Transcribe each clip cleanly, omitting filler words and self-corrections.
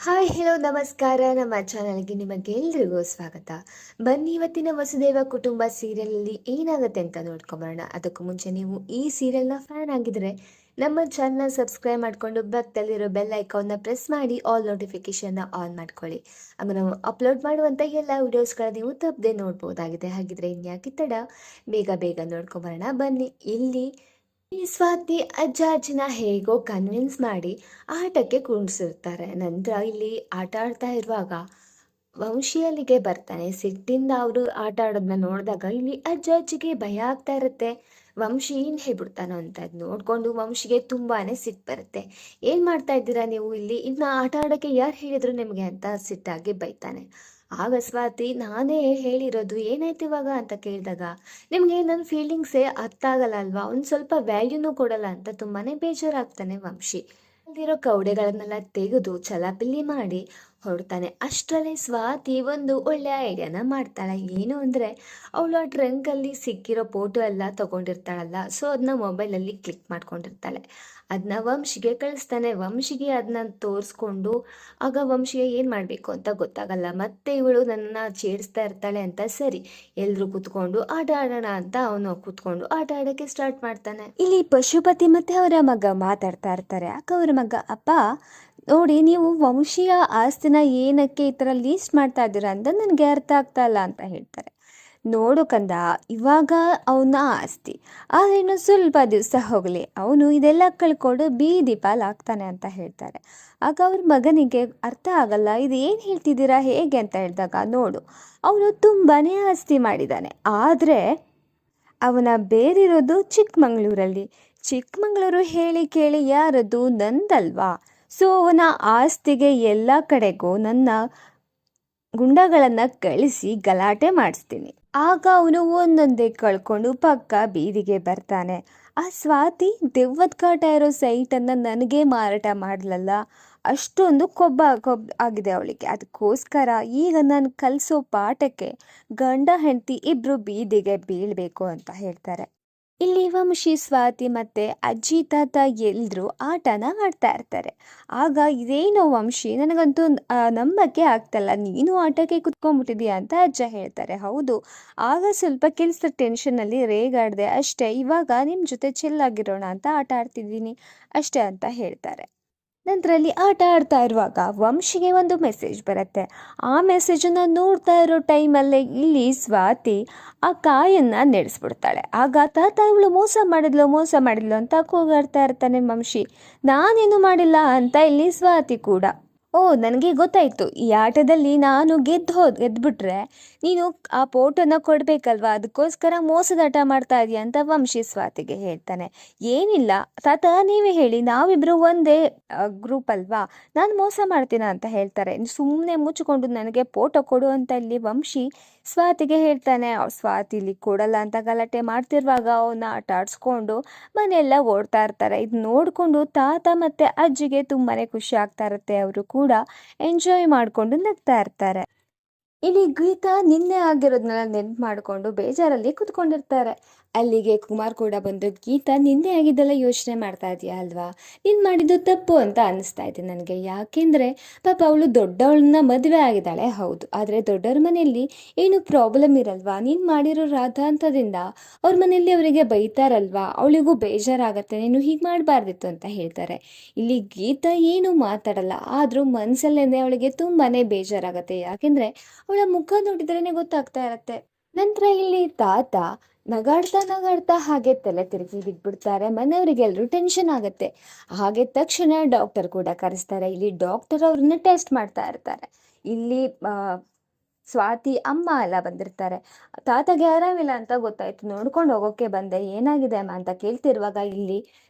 Hi hello ನಮಸ್ಕಾರ. ನಮ್ಮ ಚಾನಲ್ಗೆ ನಿಮಗೆಲ್ರಿಗೂ ಸ್ವಾಗತ. ಬನ್ನಿ ಇವತ್ತಿನ ವಸುದೇವ ಕುಟುಂಬ ಸೀರಿಯಲಲ್ಲಿ ಏನಾಗುತ್ತೆ ಅಂತ ನೋಡ್ಕೊಂಬರೋಣ. ಅದಕ್ಕೂ ಮುಂಚೆ ನೀವು ಈ ಸೀರಿಯಲ್ನ ಫ್ಯಾನ್ ಆಗಿದ್ರೆ ನಮ್ಮ ಚಾನಲ್ನ ಸಬ್ಸ್ಕ್ರೈಬ್ ಮಾಡಿಕೊಂಡು ಪಕ್ಕದಲ್ಲಿರೋ ಬೆಲ್ ಐಕಾನ್ನ ಪ್ರೆಸ್ ಮಾಡಿ ಆಲ್ ನೋಟಿಫಿಕೇಶನ್ನ ಆನ್ ಮಾಡ್ಕೊಳ್ಳಿ. ಆಗ ನಾವು ಅಪ್ಲೋಡ್ ಮಾಡುವಂಥ ಎಲ್ಲ ವಿಡಿಯೋಸ್ಗಳ ನೀವು ತಪ್ಪದೆ ನೋಡ್ಬೋದಾಗಿದೆ. ಹಾಗಿದ್ರೆ ಇನ್ಯಾಕೆ ತಡ, ಬೇಗ ಬೇಗ ನೋಡ್ಕೊಂಬರೋಣ ಬನ್ನಿ. ಇಲ್ಲಿ ಈ ಸ್ವಾತಿ ಅಜ್ಜನ ಹೇಗೋ ಕನ್ವಿನ್ಸ್ ಮಾಡಿ ಆಟಕ್ಕೆ ಕುಂಡ್ಸಿರ್ತಾರೆ. ನಂತರ ಇಲ್ಲಿ ಆಟ ಆಡ್ತಾ ಇರುವಾಗ ವಂಶಿ ಅಲ್ಲಿಗೆ ಬರ್ತಾನೆ. ಸಿಟ್ಟಿಂದ ಅವರು ಆಟ ಆಡೋದನ್ನ ನೋಡಿದಾಗ ಇಲ್ಲಿ ಅಜ್ಜಿಗೆ ಭಯ ಆಗ್ತಾ ಇರುತ್ತೆ. ವಂಶಿ ಏನ್ ಹೇಳ್ಬಿಡ್ತಾನೋ ಅಂತ ನೋಡ್ಕೊಂಡು ವಂಶಿಗೆ ತುಂಬಾನೇ ಸಿಟ್ಟು ಬರುತ್ತೆ. ಏನ್ ಮಾಡ್ತಾ ಇದ್ದೀರಾ ನೀವು ಇಲ್ಲಿ, ಇನ್ನ ಆಟ ಆಡೋಕ್ಕೆ ಯಾರು ಹೇಳಿದ್ರು ನಿಮ್ಗೆ ಅಂತ ಸಿಟ್ಟಾಗಿ ಬೈತಾನೆ. ಆಗ ಸ್ವಾತಿ ನಾನೇ ಹೇಳಿರೋದು, ಏನಾಯ್ತು ಇವಾಗ ಅಂತ ಕೇಳಿದಾಗ ನಿಮಗೆ ನನ್ನ ಫೀಲಿಂಗ್ಸೇ ಅರ್ಥ ಆಗಲ್ಲ ಅಲ್ವಾ, ಒಂದು ಸ್ವಲ್ಪ ವ್ಯಾಲ್ಯೂನೂ ಕೊಡಲ್ಲ ಅಂತ ತುಂಬಾನೇ ಬೇಜಾರಾಗ್ತಾನೆ ವಂಶಿ. ಅಲ್ಲಿರೋ ಕವಡೆಗಳನ್ನೆಲ್ಲ ತೆಗೆದು ಚಲಾಪಿಲ್ಲಿ ಮಾಡಿ ಹೊರಡ್ತಾನೆ. ಅಷ್ಟರಲ್ಲಿ ಸ್ವಾತಿ ಒಂದು ಒಳ್ಳೆ ಐಡಿಯಾನ ಮಾಡ್ತಾಳೆ. ಏನು ಅಂದರೆ ಅವಳು ಆ ಟ್ರಂಕಲ್ಲಿ ಸಿಕ್ಕಿರೋ ಫೋಟೋ ಎಲ್ಲ ತಗೊಂಡಿರ್ತಾಳಲ್ಲ, ಸೊ ಅದನ್ನ ಮೊಬೈಲಲ್ಲಿ ಕ್ಲಿಕ್ ಮಾಡ್ಕೊಂಡಿರ್ತಾಳೆ. ಅದನ್ನ ವಂಶಿಗೆ ಕಳಿಸ್ತಾನೆ. ವಂಶಿಗೆ ಅದನ್ನ ತೋರಿಸ್ಕೊಂಡು ಆಗ ವಂಶಿಗೆ ಏನು ಮಾಡಬೇಕು ಅಂತ ಗೊತ್ತಾಗಲ್ಲ. ಮತ್ತೆ ಇವಳು ನನ್ನನ್ನು ಚೇಡಿಸ್ತಾ ಇರ್ತಾಳೆ ಅಂತ ಸರಿ ಎಲ್ಲರೂ ಕೂತ್ಕೊಂಡು ಆಟ ಆಡೋಣ ಅಂತ ಅವನು ಕೂತ್ಕೊಂಡು ಆಟ ಆಡೋಕ್ಕೆ ಸ್ಟಾರ್ಟ್ ಮಾಡ್ತಾನೆ. ಇಲ್ಲಿ ಪಶುಪತಿ ಮತ್ತೆ ಅವರ ಮಗ ಮಾತಾಡ್ತಾ ಇರ್ತಾರೆ. ಆಗ ಅವರ ಮಗ, ಅಪ್ಪ ನೋಡಿ, ನೀವು ವಂಶೀಯ ಆಸ್ತಿನ ಏನಕ್ಕೆ ಈ ಥರ ಲೀಸ್ಟ್ ಮಾಡ್ತಾ ಇದ್ದೀರಾ ಅಂತ ನನಗೆ ಅರ್ಥ ಆಗ್ತಾ ಇಲ್ಲ ಅಂತ ಹೇಳ್ತಾರೆ. ನೋಡು ಕಂದ, ಇವಾಗ ಅವನ ಆಸ್ತಿ, ಆದರೆ ಇನ್ನು ಸ್ವಲ್ಪ ದಿವಸ ಹೋಗಲಿ, ಅವನು ಇದೆಲ್ಲ ಕಳ್ಕೊಂಡು ಬೀದಿ ಪಾಲಾಗ್ತಾನೆ ಅಂತ ಹೇಳ್ತಾರೆ. ಆಗ ಅವ್ರ ಮಗನಿಗೆ ಅರ್ಥ ಆಗಲ್ಲ, ಇದು ಏನು ಹೇಳ್ತಿದ್ದೀರಾ ಹೇಗೆ ಅಂತ ಹೇಳಿದಾಗ, ನೋಡು ಅವನು ತುಂಬಾ ಆಸ್ತಿ ಮಾಡಿದ್ದಾನೆ, ಆದರೆ ಅವನ ಬೇರಿರೋದು ಚಿಕ್ಕಮಂಗ್ಳೂರಲ್ಲಿ. ಚಿಕ್ಕಮಂಗ್ಳೂರು ಹೇಳಿ ಕೇಳಿ ಯಾರದು, ನಂದಲ್ವಾ. ಸೊ ಅವನ ಆಸ್ತಿಗೆ ಎಲ್ಲ ಕಡೆಗೂ ನನ್ನ ಗುಂಡಗಳನ್ನು ಕಳಿಸಿ ಗಲಾಟೆ ಮಾಡಿಸ್ತೀನಿ. ಆಗ ಅವನು ಒಂದೊಂದೇ ಕಳ್ಕೊಂಡು ಪಕ್ಕ ಬೀದಿಗೆ ಬರ್ತಾನೆ. ಆ ಸ್ವಾತಿ ದೆವ್ವದ ಕಾಟ ಇರೋ ಸೈಟನ್ನು ನನಗೆ ಮಾರಾಟ ಮಾಡಲಲ್ಲ, ಅಷ್ಟೊಂದು ಕೊಬ್ಬ ಆಗಿದೆ ಅವಳಿಗೆ. ಅದಕ್ಕೋಸ್ಕರ ಈಗ ನಾನು ಕಲಿಸೋ ಪಾಠಕ್ಕೆ ಗಂಡ ಹೆಂಡತಿ ಇಬ್ಬರು ಬೀದಿಗೆ ಬೀಳಬೇಕು ಅಂತ ಹೇಳ್ತಾರೆ. ಇಲ್ಲಿ ವಂಶಿ, ಸ್ವಾತಿ ಮತ್ತೆ ಅಜ್ಜಿ ತಾತ ಎಲ್ಲರೂ ಆಟನ ಆಡ್ತಾ ಇರ್ತಾರೆ. ಆಗ ಇದೇನೋ ವಂಶಿ, ನನಗಂತೂ ನಂಬಕ್ಕೆ ಆಗ್ತಲ್ಲ, ನೀನು ಆಟಕ್ಕೆ ಕುತ್ಕೊಂಡ್ಬಿಟ್ಟಿದೀಯ ಅಂತ ಅಜ್ಜ ಹೇಳ್ತಾರೆ. ಹೌದು, ಆಗ ಸ್ವಲ್ಪ ಕೆಲಸದ ಟೆನ್ಷನ್ನಲ್ಲಿ ರೇಗಾಡಿದೆ ಅಷ್ಟೇ, ಇವಾಗ ನಿಮ್ಮ ಜೊತೆ ಚಿಲ್ಲಾಗಿರೋಣ ಅಂತ ಆಟ ಆಡ್ತಿದ್ದೀನಿ ಅಷ್ಟೇ ಅಂತ ಹೇಳ್ತಾರೆ. ನಂತರ ಅಲ್ಲಿ ಆಟ ಆಡ್ತಾ ಇರುವಾಗ ವಂಶಿಗೆ ಒಂದು ಮೆಸೇಜ್ ಬರುತ್ತೆ. ಆ ಮೆಸೇಜನ್ನು ನೋಡ್ತಾ ಇರೋ ಟೈಮಲ್ಲೇ ಇಲ್ಲಿ ಸ್ವಾತಿ ಆ ಕಾಯನ್ನು ನಡೆಸ್ಬಿಡ್ತಾಳೆ. ಆಗ ತಾತ ಇವಳು ಮೋಸ ಮಾಡಿದ್ಲು ಅಂತ ಕೂಗಾಡ್ತಾ ಇರ್ತಾನೆ ವಂಶಿ. ನಾನೇನು ಮಾಡಿಲ್ಲ ಅಂತ ಇಲ್ಲಿ ಸ್ವಾತಿ ಕೂಡ, ಓ ನನಗೆ ಗೊತ್ತಾಯಿತು, ಈ ಆಟದಲ್ಲಿ ನಾನು ಗೆದ್ಬಿಟ್ರೆ ನೀನು ಆ ಫೋಟೋನ ಕೊಡಬೇಕಲ್ವಾ, ಅದಕ್ಕೋಸ್ಕರ ಮೋಸದಾಟ ಮಾಡ್ತಾ ಇದೀಯ ಅಂತ ವಂಶಿ ಸ್ವಾತಿಗೆ ಹೇಳ್ತಾನೆ. ಏನಿಲ್ಲ ತಾತ, ನೀವೇ ಹೇಳಿ, ನಾವಿಬ್ರು ಒಂದೇ ಗ್ರೂಪ್ ಅಲ್ವಾ, ನಾನು ಮೋಸ ಮಾಡ್ತೀನ ಅಂತ ಹೇಳ್ತಾರೆ. ಸುಮ್ಮನೆ ಮುಚ್ಚಿಕೊಂಡು ನನಗೆ ಫೋಟೋ ಕೊಡು ಅಂತ ಇಲ್ಲಿ ವಂಶಿ ಸ್ವಾತಿಗೆ ಹೇಳ್ತಾನೆ. ಸ್ವಾತಿಲಿ ಕೊಡಲ್ಲ ಅಂತ ಗಲಾಟೆ ಮಾಡ್ತಿರುವಾಗ ಅವನ್ನ ಆಟ ಆಡಿಸ್ಕೊಂಡು ಮನೆಯೆಲ್ಲ ಓಡ್ತಾ ಇರ್ತಾರೆ. ಇದು ನೋಡಿಕೊಂಡು ತಾತ ಮತ್ತು ಅಜ್ಜಿಗೆ ತುಂಬಾ ಖುಷಿ ಆಗ್ತಾ ಇರುತ್ತೆ. ಅವರು ಕೂಡ ಎಂಜಾಯ್ ಮಾಡಿಕೊಂಡು ನಗ್ತಾ ಇರ್ತಾರೆ. ಇಲ್ಲಿ ಗೀತಾ ನಿನ್ನೆ ಆಗಿರೋದನ್ನೆಲ್ಲ ನೆನ್ಪು ಮಾಡಿಕೊಂಡು ಬೇಜಾರಲ್ಲಿ ಕುತ್ಕೊಂಡಿರ್ತಾರೆ. ಅಲ್ಲಿಗೆ ಕುಮಾರ್ ಕೂಡ ಬಂದು, ಗೀತಾ ನಿನ್ನೆ ಆಗಿದ್ದೆಲ್ಲ ಯೋಚನೆ ಮಾಡ್ತಾ ಇದೆಯಾ ಅಲ್ವಾ, ನೀನು ಮಾಡಿದ್ದು ತಪ್ಪು ಅಂತ ಅನ್ನಿಸ್ತಾ ಇದೆ ನನಗೆ. ಯಾಕೆಂದರೆ ಪಾಪ ಅವಳು ದೊಡ್ಡವಳನ್ನ ಮದುವೆ ಆಗಿದ್ದಾಳೆ, ಹೌದು, ಆದರೆ ದೊಡ್ಡವ್ರ ಮನೆಯಲ್ಲಿ ಏನು ಪ್ರಾಬ್ಲಮ್ ಇರಲ್ವಾ, ನೀನು ಮಾಡಿರೋ ರಾಧಾಂತದಿಂದ ಅವ್ರ ಮನೆಯಲ್ಲಿ ಅವರಿಗೆ ಬೈತಾರಲ್ವಾ, ಅವಳಿಗೂ ಬೇಜಾರಾಗತ್ತೆ, ನೀನು ಹೀಗೆ ಮಾಡಬಾರ್ದಿತ್ತು ಅಂತ ಹೇಳ್ತಾರೆ. ಇಲ್ಲಿ ಗೀತಾ ಏನು ಮಾತಾಡಲ್ಲ, ಆದರೂ ಮನಸ್ಸಲ್ಲೇ ಅವಳಿಗೆ ತುಂಬಾ ಬೇಜಾರಾಗತ್ತೆ. ಯಾಕೆಂದರೆ ಅವಳ ಮುಖ ನೋಡಿದ್ರೇ ಗೊತ್ತಾಗ್ತಾ ಇರತ್ತೆ. ನಂತರ ಇಲ್ಲಿ ತಾತ ನಗಾಡ್ತಾ ಹಾಗೆ ತಲೆ ತಿರುಗಿ ಬಿಟ್ಬಿಡ್ತಾರೆ. ಮನೆಯವರಿಗೆಲ್ಲರೂ ಟೆನ್ಷನ್ ಆಗುತ್ತೆ. ಹಾಗೆ ತಕ್ಷಣ ಡಾಕ್ಟರ್ ಕೂಡ ಕರೆಸ್ತಾರೆ. ಇಲ್ಲಿ ಡಾಕ್ಟರ್ ಅವ್ರನ್ನ ಟೆಸ್ಟ್ ಮಾಡ್ತಾ ಇರ್ತಾರೆ. ಇಲ್ಲಿ ಸ್ವಾತಿ ಅಮ್ಮ ಎಲ್ಲ ಬಂದಿರ್ತಾರೆ. ತಾತಗೆ ಆರಾಮಿಲ್ಲ ಅಂತ ಗೊತ್ತಾಯ್ತು, ನೋಡ್ಕೊಂಡು ಹೋಗೋಕ್ಕೆ ಬಂದೆ, ಏನಾಗಿದೆ ಅಮ್ಮ ಅಂತ ಕೇಳ್ತಿರುವಾಗ ಇಲ್ಲಿ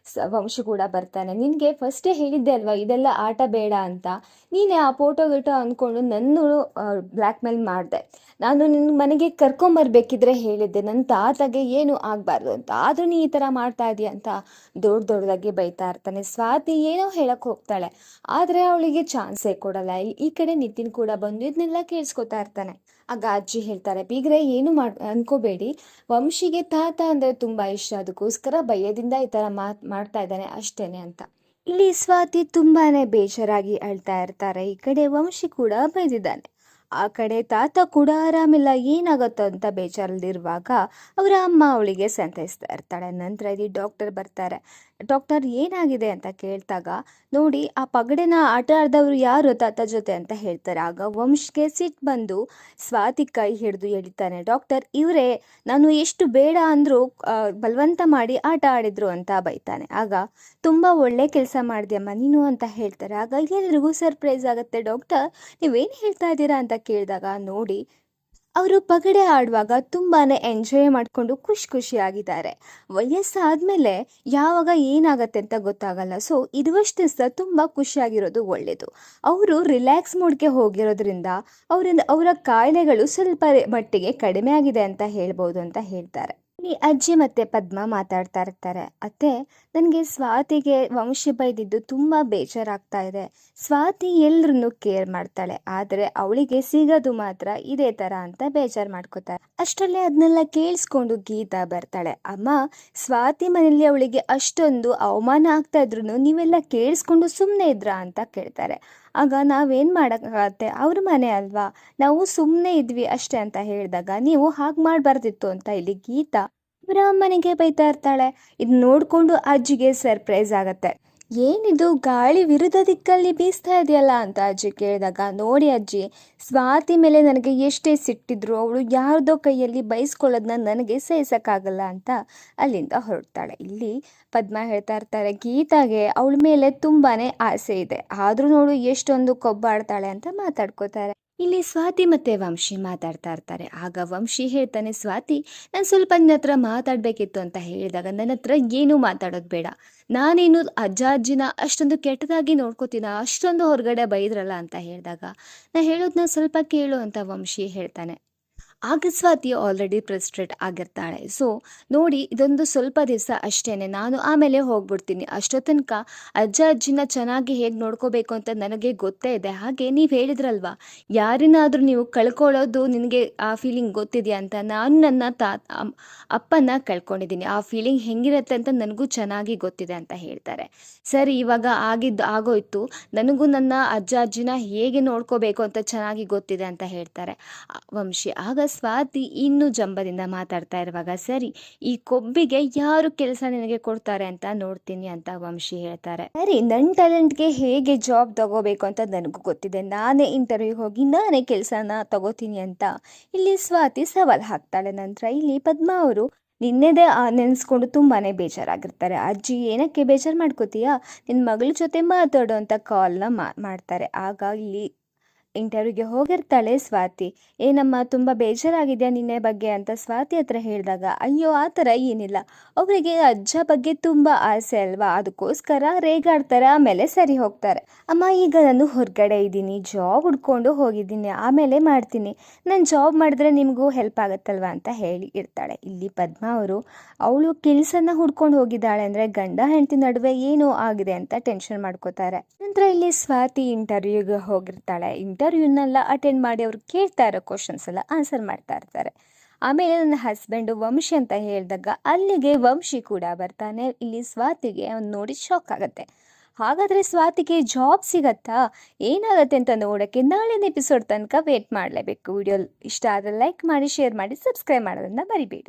ವಂಶಿ ಕೂಡ ಬರ್ತಾನೆ. ನಿನಗೆ ಫಸ್ಟೇ ಹೇಳಿದ್ದೆ ಅಲ್ವಾ ಇದೆಲ್ಲ ಆಟ ಬೇಡ ಅಂತ, ನೀನೇ ಆ ಫೋಟೋ ಅಂದ್ಕೊಂಡು ನನ್ನ ಬ್ಲ್ಯಾಕ್ ಮೇಲ್ ಮಾಡಿದೆ. ನಾನು ನಿನ್ನ ಮನೆಗೆ ಕರ್ಕೊಂಬರ್ಬೇಕಿದ್ರೆ ಹೇಳಿದ್ದೆ, ನನ್ನ ತಾತಗೆ ಏನು ಆಗಬಾರ್ದು ಅಂತ, ಆದರೂ ನೀ ಈ ಥರ ಮಾಡ್ತಾ ಇದೀಯ ಅಂತ ದೊಡ್ಡದಾಗಿ ಬೈತಾ ಇರ್ತಾನೆ. ಸ್ವಾತಿ ಏನೋ ಹೇಳಕ್ಕೆ ಹೋಗ್ತಾಳೆ, ಆದರೆ ಅವಳಿಗೆ ಚಾನ್ಸೇ ಕೊಡಲ್ಲ. ಈ ಕಡೆ ನಿತಿನ್ ಕೂಡ ಬಂದು ಇದನ್ನೆಲ್ಲ ಕೇಳಿಸ್ಕೊತಾ ಇರ್ತಾನೆ. ಆಗ ಅಜ್ಜಿ ಹೇಳ್ತಾರೆ, ಬೀಗ್ರೆ ಏನು ಅನ್ಕೋಬೇಡಿ, ವಂಶಿಗೆ ತಾತ ಅಂದರೆ ತುಂಬ ಇಷ್ಟ, ಅದಕ್ಕೋಸ್ಕರ ಭಯದಿಂದ ಈ ಥರ ಮಾಡ್ತಾ ಇದ್ದಾನೆ ಅಷ್ಟೇನೆ ಅಂತ. ಇಲ್ಲಿ ಸ್ವಾತಿ ತುಂಬಾನೇ ಬೇಜಾರಾಗಿ ಅಳ್ತಾ ಇರ್ತಾರೆ. ಈ ಕಡೆ ವಂಶಿ ಕೂಡ ಬೈದಿದ್ದಾನೆ. ಆ ಕಡೆ ತಾತ ಕೂಡ ಆರಾಮಿಲ್ಲ, ಏನಾಗುತ್ತೋ ಅಂತ ಬೇಜಾರಲ್ಲಿರುವಾಗ ಅವರ ಅಮ್ಮ ಅವಳಿಗೆ ಸಂತೈಸ್ತಾ ಇರ್ತಾಳೆ. ನಂತರ ಇಲ್ಲಿ ಡಾಕ್ಟರ್ ಬರ್ತಾರೆ. ಡಾಕ್ಟರ್ ಏನಾಗಿದೆ ಅಂತ ಕೇಳ್ದಾಗ, ನೋಡಿ ಆ ಪಗಡೆನ ಆಟ ಆಡ್ದವ್ರು ಯಾರು ತಾತ ಜೊತೆ ಅಂತ ಹೇಳ್ತಾರೆ. ಆಗ ವಂಶ್ಗೆ ಸಿಟ್ಟು ಬಂದು ಸ್ವಾತಿ ಕೈ ಹಿಡಿದು ಎಳಿತಾನೆ. ಡಾಕ್ಟರ್ ಇವರೇ, ನಾನು ಎಷ್ಟು ಬೇಡ ಅಂದರೂ ಬಲವಂತ ಮಾಡಿ ಆಟ ಆಡಿದ್ರು ಅಂತ ಬೈತಾನೆ. ಆಗ ತುಂಬ ಒಳ್ಳೆ ಕೆಲಸ ಮಾಡಿದ್ಯಮ್ಮ ನೀನು ಅಂತ ಹೇಳ್ತಾರೆ. ಆಗ ಎಲ್ರಿಗೂ ಸರ್ಪ್ರೈಸ್ ಆಗುತ್ತೆ. ಡಾಕ್ಟರ್ ನೀವೇನು ಹೇಳ್ತಾ ಇದ್ದೀರಾ ಅಂತ ಕೇಳಿದಾಗ, ನೋಡಿ ಅವರು ಪಗಡೆ ಆಡುವಾಗ ತುಂಬಾನೇ ಎಂಜಾಯ್ ಮಾಡಿಕೊಂಡು ಖುಷಿಯಾಗಿದ್ದಾರೆ. ವಯಸ್ಸಾದ್ಮೇಲೆ ಯಾವಾಗ ಏನಾಗತ್ತೆ ಅಂತ ಗೊತ್ತಾಗಲ್ಲ. ಸೊ ಇರುವಷ್ಟು ದಿವಸ ತುಂಬ ಖುಷಿಯಾಗಿರೋದು ಒಳ್ಳೆಯದು. ಅವರು ರಿಲ್ಯಾಕ್ಸ್ ಮೋಡ್ಗೆ ಹೋಗಿರೋದ್ರಿಂದ ಅವರ ಕಾಯಿಲೆಗಳು ಸ್ವಲ್ಪ ಮಟ್ಟಿಗೆ ಕಡಿಮೆ ಆಗಿದೆ ಅಂತ ಹೇಳ್ಬೋದು ಅಂತ ಹೇಳ್ತಾರೆ. ಈ ಅಜ್ಜಿ ಮತ್ತೆ ಪದ್ಮ ಮಾತಾಡ್ತಾ ಇರ್ತಾರೆ. ಅತ್ತೆ, ನನಗೆ ಸ್ವಾತಿಗೆ ವಂಶಿ ಬೈದಿದ್ದು ತುಂಬ ಬೇಜಾರಾಗ್ತಾ ಇದೆ. ಸ್ವಾತಿ ಎಲ್ರನ್ನೂ ಕೇರ್ ಮಾಡ್ತಾಳೆ, ಆದರೆ ಅವಳಿಗೆ ಸಿಗೋದು ಮಾತ್ರ ಇದೇ ಥರ ಅಂತ ಬೇಜಾರು ಮಾಡ್ಕೋತಾರೆ. ಅಷ್ಟರಲ್ಲೇ ಅದನ್ನೆಲ್ಲ ಕೇಳಿಸ್ಕೊಂಡು ಗೀತಾ ಬರ್ತಾಳೆ. ಅಮ್ಮ, ಸ್ವಾತಿ ಮನೆಯಲ್ಲಿ ಅವಳಿಗೆ ಅಷ್ಟೊಂದು ಅವಮಾನ ಆಗ್ತಾ ಇದ್ರು ನೀವೆಲ್ಲ ಕೇಳಿಸ್ಕೊಂಡು ಸುಮ್ಮನೆ ಇದ್ರಾ ಅಂತ ಕೇಳ್ತಾರೆ. ಆಗ ನಾವೇನು ಮಾಡೋಕ್ಕಾಗತ್ತೆ, ಅವ್ರ ಮನೆ ಅಲ್ವಾ, ನಾವು ಸುಮ್ಮನೆ ಇದ್ವಿ ಅಷ್ಟೇ ಅಂತ ಹೇಳಿದಾಗ, ನೀವು ಹಾಗೆ ಮಾಡಬಾರ್ದಿತ್ತು ಅಂತ ಇಲ್ಲಿ ಗೀತಾ ಅವರ ಅಮ್ಮನಿಗೆ ಬೈತಾ ಇರ್ತಾಳೆ. ಇದು ನೋಡಿಕೊಂಡು ಅಜ್ಜಿಗೆ ಸರ್ಪ್ರೈಸ್ ಆಗತ್ತೆ. ಏನಿದು ಗಾಳಿ ವಿರುದ್ಧ ದಿಕ್ಕಲ್ಲಿ ಬೀಸ್ತಾ ಇದೆಯಲ್ಲ ಅಂತ ಅಜ್ಜಿ ಕೇಳಿದಾಗ, ನೋಡಿ ಅಜ್ಜಿ, ಸ್ವಾತಿ ಮೇಲೆ ನನಗೆ ಎಷ್ಟೇ ಸಿಟ್ಟಿದ್ರು ಅವಳು ಯಾರ್ದೋ ಕೈಯಲ್ಲಿ ಬೈಸ್ಕೊಳ್ಳೋದನ್ನ ನನಗೆ ಸಹಿಸೋಕ್ಕಾಗಲ್ಲ ಅಂತ ಅಲ್ಲಿಂದ ಹೊರಡ್ತಾಳೆ. ಇಲ್ಲಿ ಪದ್ಮ ಹೇಳ್ತಾ ಇರ್ತಾರೆ, ಗೀತಾಗೆ ಅವಳ ಮೇಲೆ ತುಂಬಾನೇ ಆಸೆ ಇದೆ, ಆದರೂ ನೋಡು ಎಷ್ಟೊಂದು ಕೊಬ್ಬಾಡ್ತಾಳೆ ಅಂತ ಮಾತಾಡ್ಕೋತಾರೆ. ಇಲ್ಲಿ ಸ್ವಾತಿ ಮತ್ತೆ ವಂಶಿ ಮಾತಾಡ್ತಾ ಇರ್ತಾರೆ. ಆಗ ವಂಶಿ ಹೇಳ್ತಾನೆ, ಸ್ವಾತಿ, ನಾನು ಸ್ವಲ್ಪ ನಿನ್ನ ಹತ್ರ ಮಾತಾಡಬೇಕಿತ್ತು ಅಂತ ಹೇಳಿದಾಗ, ನನ್ನ ಹತ್ರ ಏನೂ ಮಾತಾಡೋದು ಬೇಡ, ನಾನೇನು ಅಜ್ಜಿನ ಅಷ್ಟೊಂದು ಕೆಟ್ಟದಾಗಿ ನೋಡ್ಕೋತೀನ, ಅಷ್ಟೊಂದು ಹೊರಗಡೆ ಬೈದ್ರಲ್ಲ ಅಂತ ಹೇಳಿದಾಗ, ನಾ ಹೇಳೋದನ್ನ ಸ್ವಲ್ಪ ಕೇಳು ಅಂತ ವಂಶಿ ಹೇಳ್ತಾನೆ. ಆಗ ಸ್ವಾತಿ ಆಲ್ರೆಡಿ ಫ್ರಸ್ಟ್ರೇಟ್ ಆಗಿರ್ತಾಳೆ. ಸೊ ನೋಡಿ, ಇದೊಂದು ಸ್ವಲ್ಪ ದಿವಸ ಅಷ್ಟೇನೆ, ನಾನು ಆಮೇಲೆ ಹೋಗ್ಬಿಡ್ತೀನಿ. ಅಷ್ಟೋ ತನಕ ಅಜ್ಜಿನ ಚೆನ್ನಾಗಿ ಹೇಗೆ ನೋಡ್ಕೋಬೇಕು ಅಂತ ನನಗೆ ಗೊತ್ತೇ ಇದೆ. ಹಾಗೆ ನೀವು ಹೇಳಿದ್ರಲ್ವಾ, ಯಾರನ್ನಾದರೂ ನೀವು ಕಳ್ಕೊಳ್ಳೋದು ನಿನಗೆ ಆ ಫೀಲಿಂಗ್ ಗೊತ್ತಿದೆಯಾ ಅಂತ, ನಾನು ನನ್ನ ಅಪ್ಪನ ಕಳ್ಕೊಂಡಿದ್ದೀನಿ, ಆ ಫೀಲಿಂಗ್ ಹೆಂಗಿರುತ್ತೆ ಅಂತ ನನಗೂ ಚೆನ್ನಾಗಿ ಗೊತ್ತಿದೆ ಅಂತ ಹೇಳ್ತಾರೆ. ಸರಿ, ಇವಾಗ ಆಗೋಯ್ತು, ನನಗೂ ನನ್ನ ಅಜ್ಜಿನ ಹೇಗೆ ನೋಡ್ಕೋಬೇಕು ಅಂತ ಚೆನ್ನಾಗಿ ಗೊತ್ತಿದೆ ಅಂತ ಹೇಳ್ತಾರೆ ವಂಶಿ. ಆಗ ಸ್ವಾತಿ ಇನ್ನೂ ಜಂಬದಿಂದ ಮಾತಾಡ್ತಾ ಇರುವಾಗ, ಸರಿ, ಈ ಕೊಬ್ಬಿಗೆ ಯಾರು ಕೆಲಸ ನಿನಗೆ ಕೊಡ್ತಾರೆ ಅಂತ ನೋಡ್ತೀನಿ ಅಂತ ವಂಶಿ ಹೇಳ್ತಾರೆ. ಸರಿ, ನನ್ನ ಟ್ಯಾಲೆಂಟ್ಗೆ ಹೇಗೆ ಜಾಬ್ ತಗೋಬೇಕು ಅಂತ ನನಗೂ ಗೊತ್ತಿದೆ, ನಾನೇ ಇಂಟರ್ವ್ಯೂ ಹೋಗಿ ನಾನೇ ಕೆಲಸನ ತಗೋತೀನಿ ಅಂತ ಇಲ್ಲಿ ಸ್ವಾತಿ ಸವಾಲ್ ಹಾಕ್ತಾಳೆ. ನಂತರ ಇಲ್ಲಿ ಪದ್ಮ ಅವರು ನಿನ್ನೆದೇ ನೆನೆಸ್ಕೊಂಡು ತುಂಬಾನೇ ಬೇಜಾರಾಗಿರ್ತಾರೆ. ಅಜ್ಜಿ, ಏನಕ್ಕೆ ಬೇಜಾರು ಮಾಡ್ಕೋತೀಯಾ, ನಿನ್ನ ಮಗಳ ಜೊತೆ ಮಾತಾಡೋ ಅಂತ ಕಾಲ್ನ ಮಾಡ್ತಾರೆ. ಆಗ ಇಲ್ಲಿ ಇಂಟರ್ವ್ಯೂಗೆ ಹೋಗಿರ್ತಾಳೆ ಸ್ವಾತಿ. ಏನಮ್ಮ, ತುಂಬ ಬೇಜಾರಾಗಿದೆಯಾ ನಿನ್ನೆ ಬಗ್ಗೆ ಅಂತ ಸ್ವಾತಿ ಹತ್ರ ಹೇಳಿದಾಗ, ಅಯ್ಯೋ ಆ ಥರ ಏನಿಲ್ಲ, ಅವರಿಗೆ ಅಜ್ಜ ಬಗ್ಗೆ ತುಂಬ ಆಸೆ ಅಲ್ವಾ, ಅದಕ್ಕೋಸ್ಕರ ರೇಗಾಡ್ತಾರೆ, ಆಮೇಲೆ ಸರಿ ಹೋಗ್ತಾರೆ. ಅಮ್ಮ, ಈಗ ನಾನು ಹೊರಗಡೆ ಇದ್ದೀನಿ, ಜಾಬ್ ಹುಡ್ಕೊಂಡು ಹೋಗಿದ್ದೀನಿ, ಆಮೇಲೆ ಮಾಡ್ತೀನಿ, ನಾನು ಜಾಬ್ ಮಾಡಿದ್ರೆ ನಿಮಗೂ ಹೆಲ್ಪ್ ಆಗುತ್ತಲ್ವ ಅಂತ ಹೇಳಿ ಇರ್ತಾಳೆ. ಇಲ್ಲಿ ಪದ್ಮ ಅವರು, ಅವಳು ಕೆಲಸನ ಹುಡ್ಕೊಂಡು ಹೋಗಿದ್ದಾಳೆ ಅಂದರೆ ಗಂಡ ಹೆಂಡತಿ ನಡುವೆ ಏನೋ ಆಗಿದೆ ಅಂತ ಟೆನ್ಷನ್ ಮಾಡ್ಕೋತಾರೆ. ನಂತರ ಇಲ್ಲಿ ಸ್ವಾತಿ ಇಂಟರ್ವ್ಯೂಗೆ ಹೋಗಿರ್ತಾಳೆ. ಇಂಟರ್ವ್ಯೂನೆಲ್ಲ ಅಟೆಂಡ್ ಮಾಡಿ ಅವ್ರು ಕೇಳ್ತಾ ಇರೋ ಕ್ವಶನ್ಸ್ ಎಲ್ಲ ಆನ್ಸರ್ ಮಾಡ್ತಾ ಇರ್ತಾರೆ. ಆಮೇಲೆ ನನ್ನ ಹಸ್ಬೆಂಡು ವಂಶಿ ಅಂತ ಹೇಳಿದಾಗ ಅಲ್ಲಿಗೆ ವಂಶಿ ಕೂಡ ಬರ್ತಾನೆ. ಇಲ್ಲಿ ಸ್ವಾತಿಗೆ ಅವ್ನು ನೋಡಿ ಶಾಕ್ ಆಗುತ್ತೆ. ಹಾಗಾದರೆ ಸ್ವಾತಿಗೆ ಜಾಬ್ ಸಿಗತ್ತಾ, ಏನಾಗುತ್ತೆ ಅಂತ ನೋಡೋಕ್ಕೆ ನಾಳಿನ ಎಪಿಸೋಡ್ ತನಕ ವೇಟ್ ಮಾಡಲೇಬೇಕು. ವಿಡಿಯೋ ಇಷ್ಟ ಆದರೆ ಲೈಕ್ ಮಾಡಿ, ಶೇರ್ ಮಾಡಿ, ಸಬ್ಸ್ಕ್ರೈಬ್ ಮಾಡೋದನ್ನು ಮರಿಬೇಡಿ.